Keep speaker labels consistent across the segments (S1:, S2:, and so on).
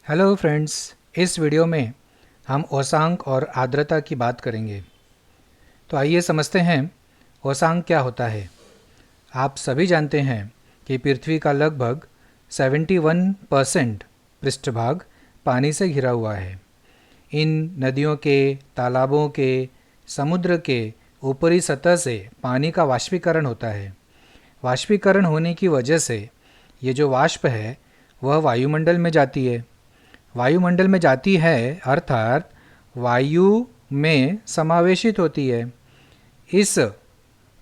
S1: Hello friends, इस video में हम ओसांक और आर्द्रता की बात करेंगे। तो आइए समझते हैं ओसांक क्या होता है। आप सभी जानते हैं कि पृथ्वी का लगभग 71% पृष्ठभाग पानी से घिरा हुआ है। इन नदियों के, तालाबों के, समुद्र के ऊपरी सतह से पानी का वाष्पीकरण होता है। वाष्पीकरण होने की वजह से ये जो वाष्प है वह वायुमंडल में जाती है। वायुमंडल में जाती है अर्थात वायु में समावेशित होती है। इस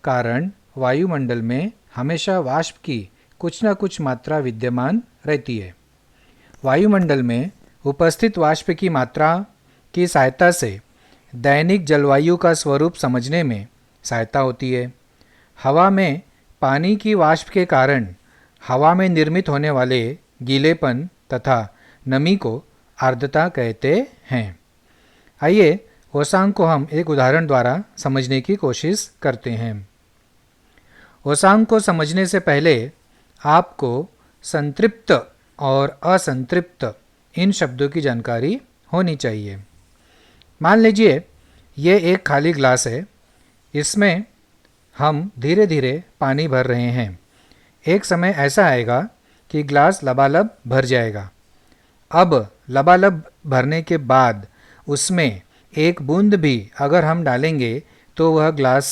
S1: कारण वायुमंडल में हमेशा वाष्प की कुछ न कुछ मात्रा विद्यमान रहती है। वायुमंडल में उपस्थित वाष्प की मात्रा की सहायता से दैनिक जलवायु का स्वरूप समझने में सहायता होती है। हवा में पानी की वाष्प के कारण हवा में निर्मित होने वाले गीलेपन तथा नमी को आर्द्रता कहते हैं। आइए ओसांक को हम एक उदाहरण द्वारा समझने की कोशिश करते हैं। ओसांक को समझने से पहले आपको संतृप्त और असंतृप्त इन शब्दों की जानकारी होनी चाहिए। मान लीजिए ये एक खाली ग्लास है। इसमें हम धीरे धीरे पानी भर रहे हैं। एक समय ऐसा आएगा कि ग्लास लबालब भर जाएगा। अब लबालब भरने के बाद उसमें एक बूंद भी अगर हम डालेंगे तो वह ग्लास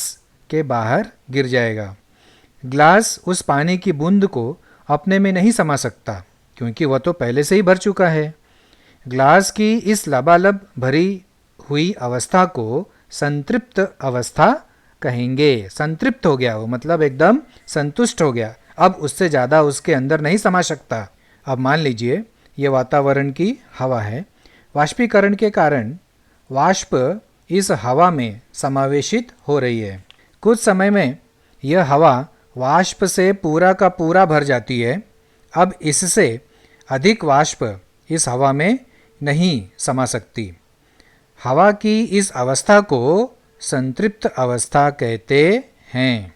S1: के बाहर गिर जाएगा। ग्लास उस पानी की बूंद को अपने में नहीं समा सकता क्योंकि वह तो पहले से ही भर चुका है। ग्लास की इस लबालब भरी हुई अवस्था को संतृप्त अवस्था कहेंगे। संतृप्त हो गया वो मतलब एकदम संतुष्ट हो गया। अब उससे ज़्यादा उसके अंदर नहीं समा सकता। अब मान लीजिए ये वातावरण की हवा है। वाष्पीकरण के कारण वाष्प इस हवा में समावेशित हो रही है। कुछ समय में यह हवा वाष्प से पूरा का पूरा भर जाती है। अब इससे अधिक वाष्प इस हवा में नहीं समा सकती। हवा की इस अवस्था को संतृप्त अवस्था कहते हैं।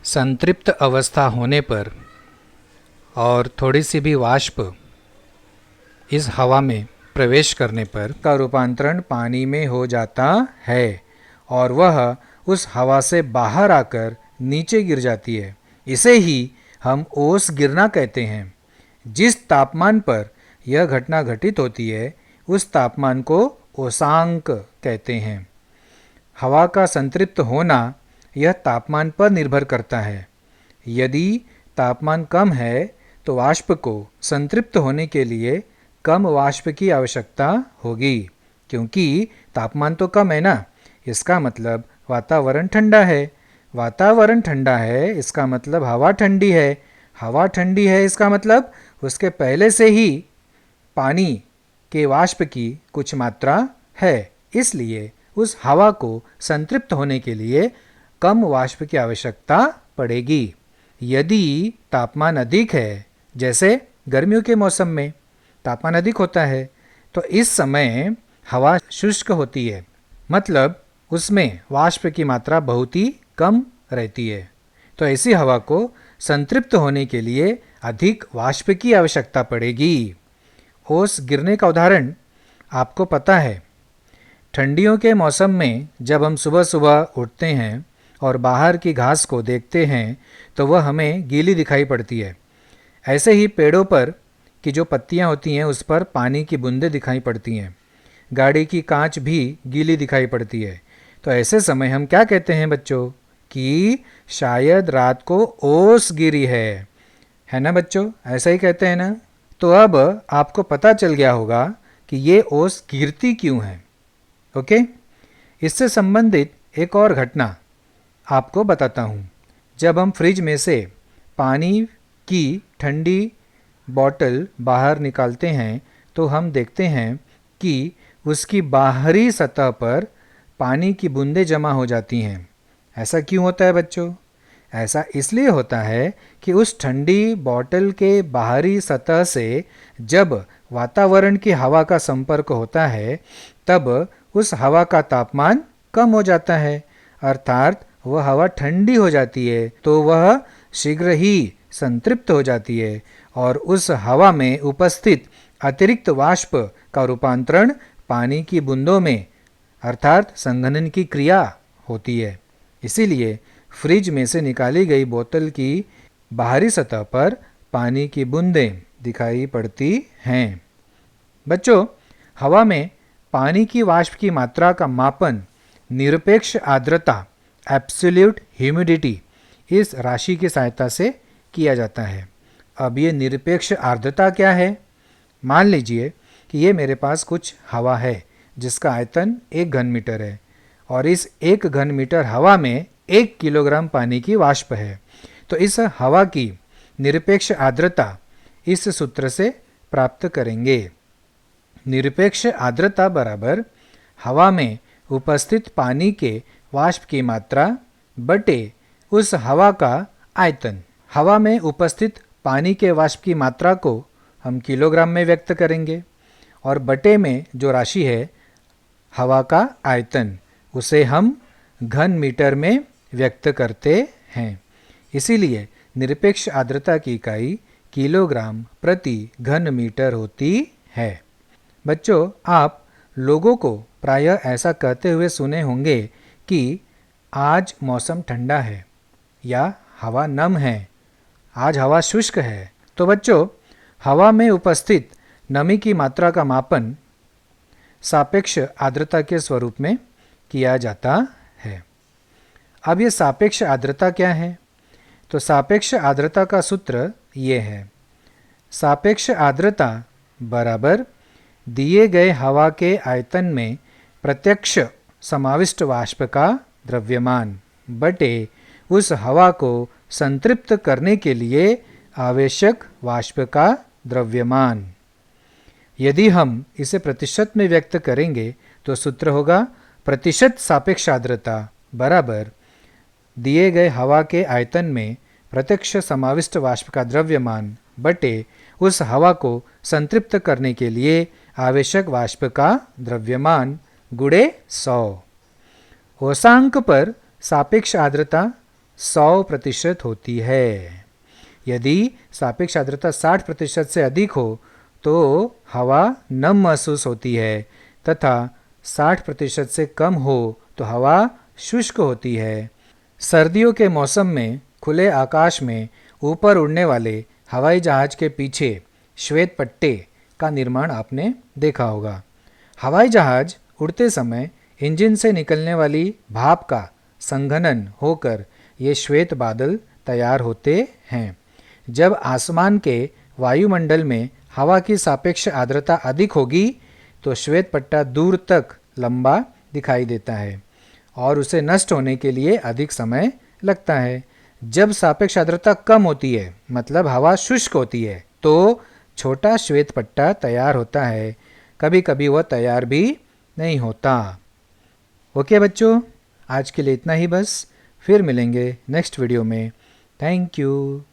S1: संतृप्त अवस्था होने पर और थोड़ी सी भी वाष्प इस हवा में प्रवेश करने पर का रूपांतरण पानी में हो जाता है और वह उस हवा से बाहर आकर नीचे गिर जाती है। इसे ही हम ओस गिरना कहते हैं। जिस तापमान पर यह घटना घटित होती है उस तापमान को ओसांक कहते हैं। हवा का संतृप्त होना यह तापमान पर निर्भर करता है। यदि तापमान कम है तो वाष्प को संतृप्त होने के लिए कम वाष्प की आवश्यकता होगी क्योंकि तापमान तो कम है ना। इसका मतलब वातावरण ठंडा है। वातावरण ठंडा है इसका मतलब हवा ठंडी है। हवा ठंडी है इसका मतलब उसके पहले से ही पानी के वाष्प की कुछ मात्रा है। इसलिए उस हवा को संतृप्त होने के लिए कम वाष्प की आवश्यकता पड़ेगी। यदि तापमान अधिक है, जैसे गर्मियों के मौसम में तापमान अधिक होता है, तो इस समय हवा शुष्क होती है, मतलब उसमें वाष्प की मात्रा बहुत ही कम रहती है। तो ऐसी हवा को संतृप्त होने के लिए अधिक वाष्प की आवश्यकता पड़ेगी। ओस गिरने का उदाहरण आपको पता है। ठंडियों के मौसम में जब हम सुबह सुबह उठते हैं और बाहर की घास को देखते हैं तो वह हमें गीली दिखाई पड़ती है। ऐसे ही पेड़ों पर की जो पत्तियां होती हैं उस पर पानी की बूंदें दिखाई पड़ती हैं। गाड़ी की कांच भी गीली दिखाई पड़ती है। तो ऐसे समय हम क्या कहते हैं बच्चों कि शायद रात को ओस गिरी है ना बच्चों? ऐसा ही कहते हैं ना। तो अब आपको पता चल गया होगा कि ये ओस गिरती क्यों है। ओके, इससे संबंधित एक और घटना आपको बताता हूँ। जब हम फ्रिज में से पानी की ठंडी बॉटल बाहर निकालते हैं तो हम देखते हैं कि उसकी बाहरी सतह पर पानी की बूंदें जमा हो जाती हैं। ऐसा क्यों होता है बच्चों? ऐसा इसलिए होता है कि उस ठंडी बॉटल के बाहरी सतह से जब वातावरण की हवा का संपर्क होता है तब उस हवा का तापमान कम हो जाता है, अर्थात वह हवा ठंडी हो जाती है। तो वह शीघ्र ही संतृप्त हो जाती है और उस हवा में उपस्थित अतिरिक्त वाष्प का रूपांतरण पानी की बूंदों में अर्थात संघनन की क्रिया होती है। इसीलिए फ्रिज में से निकाली गई बोतल की बाहरी सतह पर पानी की बूंदें दिखाई पड़ती हैं। बच्चों, हवा में पानी की वाष्प की मात्रा का मापन निरपेक्ष आर्द्रता एब्सोल्यूट ह्यूमिडिटी इस राशि की सहायता से किया जाता है। अब ये निरपेक्ष आर्द्रता क्या है? मान लीजिए कि ये मेरे पास कुछ हवा है जिसका आयतन 1 घन मीटर है और इस 1 घन मीटर हवा में 1 किलोग्राम पानी की वाष्प है। तो इस हवा की निरपेक्ष आर्द्रता इस सूत्र से प्राप्त करेंगे। निरपेक्ष आर्द्रता बराबर हवा में उपस्थित पानी के वाष्प की मात्रा बटे उस हवा का आयतन। हवा में उपस्थित पानी के वाष्प की मात्रा को हम किलोग्राम में व्यक्त करेंगे और बटे में जो राशि है हवा का आयतन, उसे हम घन मीटर में व्यक्त करते हैं। इसीलिए निरपेक्ष आर्द्रता की इकाई किलोग्राम प्रति घन मीटर होती है। बच्चों, आप लोगों को प्रायः ऐसा कहते हुए सुने होंगे कि आज मौसम ठंडा है या हवा नम है, आज हवा शुष्क है। तो बच्चों, हवा में उपस्थित नमी की मात्रा का मापन सापेक्ष आर्द्रता के स्वरूप में किया जाता है। अब ये सापेक्ष आर्द्रता क्या है? तो सापेक्ष आर्द्रता का सूत्र ये है। सापेक्ष आर्द्रता बराबर दिए गए हवा के आयतन में प्रत्यक्ष समाविष्ट वाष्प का द्रव्यमान बटे उस हवा को संतृप्त करने के लिए आवश्यक वाष्प का द्रव्यमान। यदि हम इसे प्रतिशत में व्यक्त करेंगे तो सूत्र होगा प्रतिशत सापेक्ष आर्द्रता बराबर दिए गए हवा के आयतन में प्रत्यक्ष समाविष्ट वाष्प का द्रव्यमान बटे उस हवा को संतृप्त करने के लिए आवश्यक वाष्प का द्रव्यमान गुणे 100। होशांक पर सापेक्ष आर्द्रता 100% होती है। यदि सापेक्ष आर्द्रता 60% से अधिक हो तो हवा नम महसूस होती है तथा 60% से कम हो तो हवा शुष्क होती है। सर्दियों के मौसम में खुले आकाश में ऊपर उड़ने वाले हवाई जहाज के पीछे श्वेत पट्टे का निर्माण आपने देखा होगा। हवाई जहाज उड़ते समय इंजन से निकलने वाली भाप का संघनन होकर ये श्वेत बादल तैयार होते हैं। जब आसमान के वायुमंडल में हवा की सापेक्ष आर्द्रता अधिक होगी तो श्वेत पट्टा दूर तक लंबा दिखाई देता है और उसे नष्ट होने के लिए अधिक समय लगता है। जब सापेक्ष आर्द्रता कम होती है, मतलब हवा शुष्क होती है, तो छोटा श्वेत पट्टा तैयार होता है। कभी कभी वह तैयार भी नहीं होता। ओके बच्चों, आज के लिए इतना ही बस। फिर मिलेंगे नेक्स्ट वीडियो में। Thank you.